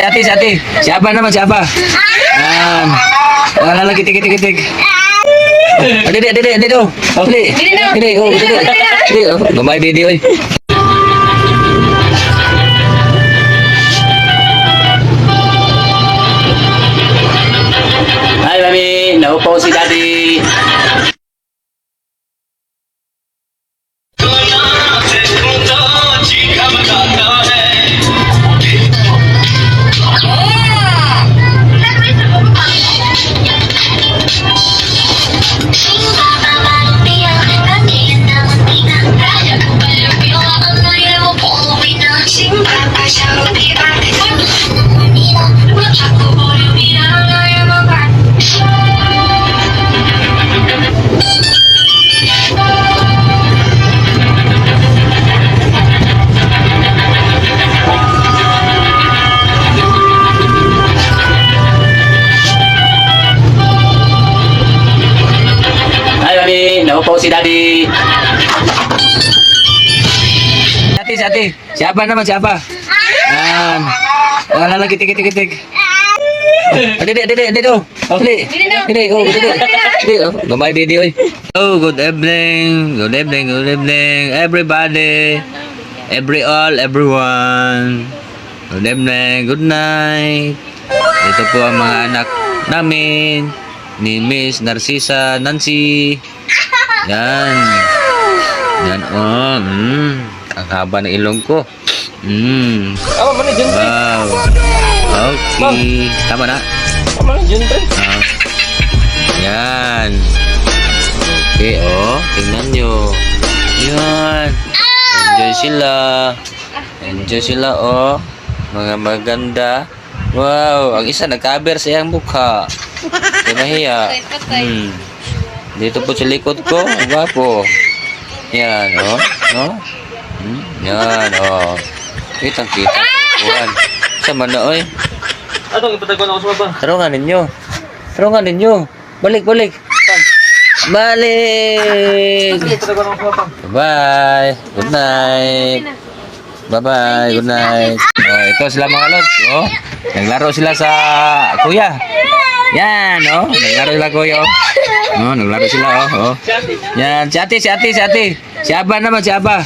Ate. Siapa naman, siapa? Yan. Lala, kitik. Dede, oh. Dede, oh, dede. Oh, gamay dede, oy. Hi, mami. Naupo si daddy. Hi, mami. Naupo si daddy. Ate. Siapa naman, siapa? Yan. Lala, kitik. Dede, oh. Dede, oh, dede. Oh, gamay dede, oy. Oh, good evening, everybody. Everyone. Good evening, good night. Ito po ang mga anak namin ni Miss Narcisa Nancy. Yan, oh. Ang haba ng ilong ko. Wow. Okay. Tama na. Yan. Okay, oh. Tingnan nyo. Yan. Enjoy sila, oh. Mga maganda. Wow. Ang isa nag-cover sa iyang mukha. Kaya mahiya. Dito po sa likod ko. Ang gwapo. Yan, oh. No? Yan, oh. Kitang-kita. Kuhan. Sama na, oy. Atong ipatagon ako sa baba. Tarungan ninyo. Balik. Ipatagon ako sa baba. Bye. Good night. Bye. Good night. Oh, ito sila mga lods, oh. Naglaro sila sa kuya. Yan, oh. Naglaro sila kuya, oh. Oh, naglaro sila, oh. Yan, si ate. Siapa naman, siapa?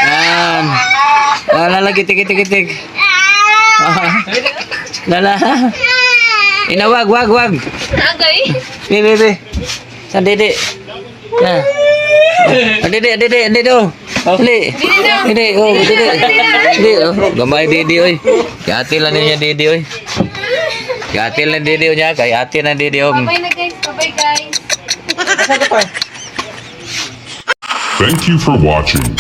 Yan. Lala, kitik. Lala. Inawag, wag. Agay. Bebe. San dede. Nah. Dede, oh. Dede, oh, dede, oh. Gamay dede, oy. Kaya lang niya dede, oy. Kaya lang dede niya, kaya ate na dede, oh. Bye na guys. Bye guys. Asa ka pa? Thank you for watching.